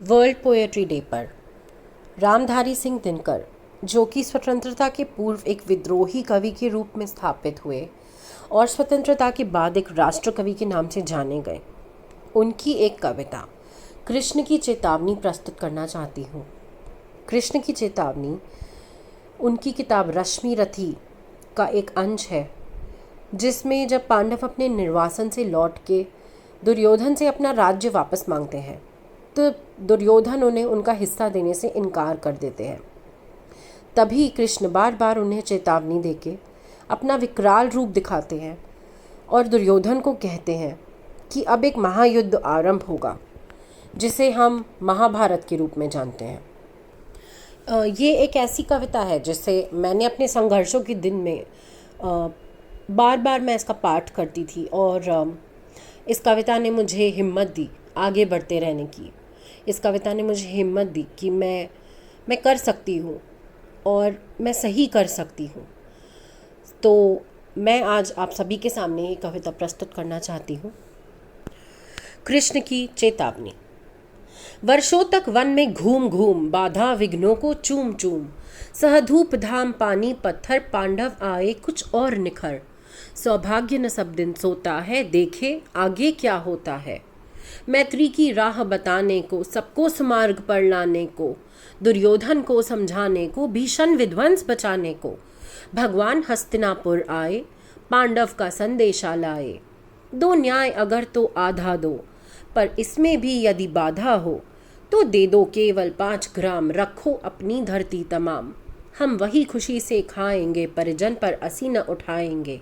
World poetry day पर रामधारी सिंह दिनकर, जो कि स्वतंत्रता के पूर्व एक विद्रोही कवि के रूप में स्थापित हुए और स्वतंत्रता के बाद एक राष्ट्र कवि के नाम से जाने गए, उनकी एक कविता कृष्ण की चेतावनी प्रस्तुत करना चाहती हूँ। कृष्ण की चेतावनी उनकी किताब रश्मि रथी का एक अंश है, जिसमें जब पांडव अपने निर्वासन से लौट के दुर्योधन से अपना राज्य वापस मांगते हैं तो दुर्योधन उन्हें उनका हिस्सा देने से इनकार कर देते हैं। तभी कृष्ण बार बार उन्हें चेतावनी देके अपना विकराल रूप दिखाते हैं और दुर्योधन को कहते हैं कि अब एक महायुद्ध आरंभ होगा, जिसे हम महाभारत के रूप में जानते हैं। ये एक ऐसी कविता है जिसे मैंने अपने संघर्षों के दिन में बार बार मैं इसका पाठ करती थी और इस कविता ने मुझे हिम्मत दी आगे बढ़ते रहने की। इस कविता ने मुझे हिम्मत दी कि मैं कर सकती हूँ और मैं सही कर सकती हूँ। तो मैं आज आप सभी के सामने ये कविता प्रस्तुत करना चाहती हूँ। कृष्ण की चेतावनी। वर्षों तक वन में घूम घूम बाधा विघ्नों को चूम चूम, सहधूप धाम पानी पत्थर पांडव आए कुछ और निखर। सौभाग्य न सब दिन सोता है, देखे आगे क्या होता है। मैत्री की राह बताने को, सबको सुमार्ग पर लाने को, दुर्योधन को समझाने को, भीषण विध्वंस बचाने को, भगवान हस्तिनापुर आए, पांडव का संदेशा लाए। दो न्याय अगर तो आधा दो, पर इसमें भी यदि बाधा हो तो दे दो केवल 5 ग्राम, रखो अपनी धरती तमाम। हम वही खुशी से खाएंगे, परिजन पर असी न उठाएंगे।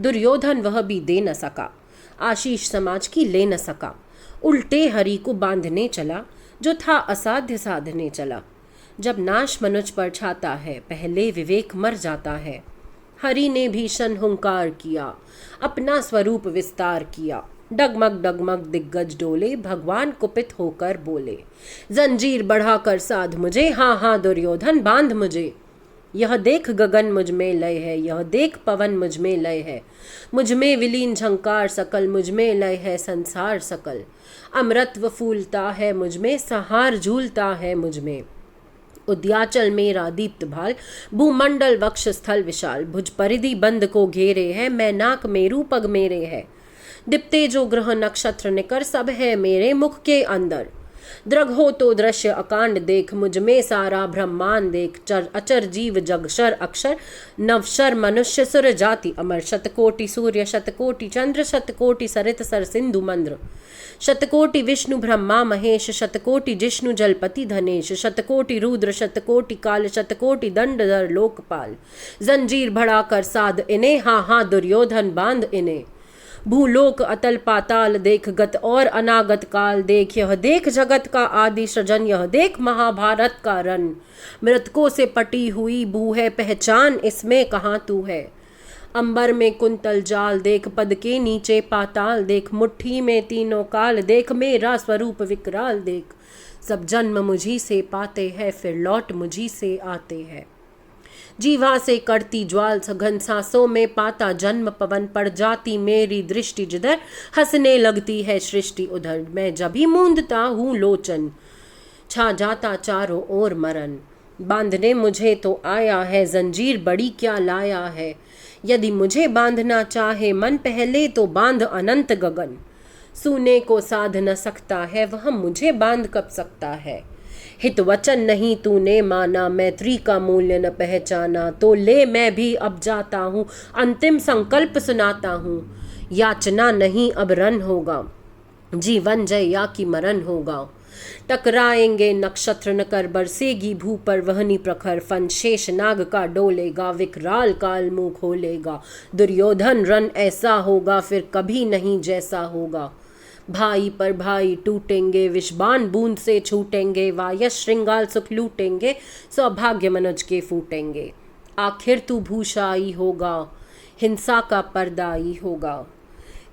दुर्योधन वह भी दे न सका, आशीष समाज की ले न सका। उल्टे हरि को बांधने चला, जो था असाध्य साधने चला। जब नाश मनुज पर छाता है, पहले विवेक मर जाता है। हरि ने भीषण हुंकार किया, अपना स्वरूप विस्तार किया। डगमग डगमग दिग्गज डोले, भगवान कुपित होकर बोले। जंजीर बढ़ाकर साध मुझे, हाँ हाँ दुर्योधन बांध मुझे। यह देख गगन मुझ में लय है, यह देख पवन मुझ में लय है। मुझ में विलीन झंकार सकल, मुझ में लय है संसार सकल। अमृतत्व फूलता है मुझ में, सहार झूलता है मुझ में। उद्याचल मेरा दीप्त भाल, भूमंडल वक्ष स्थल विशाल। भुज परिधि बंद को घेरे है, मैं नाक मेरू पग मेरे है। दिप्ते जो ग्रह नक्षत्र निकर, सब है मेरे मुख के अंदर। दृग हो तो दृश्य अकांड देख, मुझ में सारा ब्रह्मांड देख। चर अचर जीव जगशर अक्षर, नवशर मनुष्य सुर जाति अमर। शतकोटि सूर्य शतकोटि चंद्र, शतकोटि सरित सर सिंधु मंद्र। शतकोटि विष्णु ब्रह्मा महेश, शतकोटि जिष्णु जलपति धनेश। शतकोटि रुद्र शतकोटि काल, शतकोटि दंडधर लोकपाल। जंजीर बढ़ाकर साध इन्हें, हाँ हाँ दुर्योधन बांध इन्हें। भूलोक अतल पाताल देख, गत और अनागत काल देख। यह देख जगत का आदि सृजन, यह देख महाभारत का रन। मृतकों से पटी हुई भू है, पहचान इसमें कहाँ तू है। अंबर में कुंतल जाल देख, पद के नीचे पाताल देख। मुट्ठी में तीनों काल देख, मेरा स्वरूप विकराल देख। सब जन्म मुझी से पाते हैं, फिर लौट मुझी से आते हैं। जीवा से करती ज्वाल सघन, सांसों में पाता जन्म पवन। पड़ जाती मेरी दृष्टि जिधर, हंसने लगती है सृष्टि उधर। मैं जब ही मूंदता हूँ लोचन, छा जाता चारों ओर मरण। बांधने मुझे तो आया है, जंजीर बड़ी क्या लाया है। यदि मुझे बांधना चाहे मन, पहले तो बांध अनंत गगन। सूने को साध न सकता है, वह मुझे बांध कब सकता है। हित वचन नहीं तूने माना, मैत्री का मूल्य न पहचाना। तो ले मैं भी अब जाता हूँ, अंतिम संकल्प सुनाता हूँ। याचना नहीं अब रन होगा, जीवन जय या कि मरण होगा। टकराएंगे नक्षत्र न कर, बरसेगी भू पर वहनी प्रखर। फन शेष नाग का डोलेगा, विकराल काल मुंह खोलेगा। दुर्योधन रन ऐसा होगा, फिर कभी नहीं जैसा होगा। भाई पर भाई टूटेंगे, विषबान बूंद से छूटेंगे। वायस श्रृंगाल सुख लूटेंगे, सौभाग्य मनुज के फूटेंगे। आखिर तू भूषाई होगा, हिंसा का पर्दाई होगा।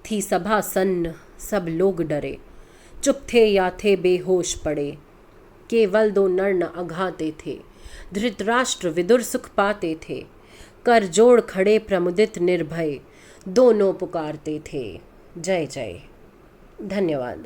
थी सभा सन्न, सब लोग डरे, चुप थे या थे बेहोश पड़े। केवल 2 नर न अघाते थे, धृतराष्ट्र विदुर सुख पाते थे। कर जोड़ खड़े प्रमुदित निर्भय, दोनों पुकारते थे। जय जय। धन्यवाद।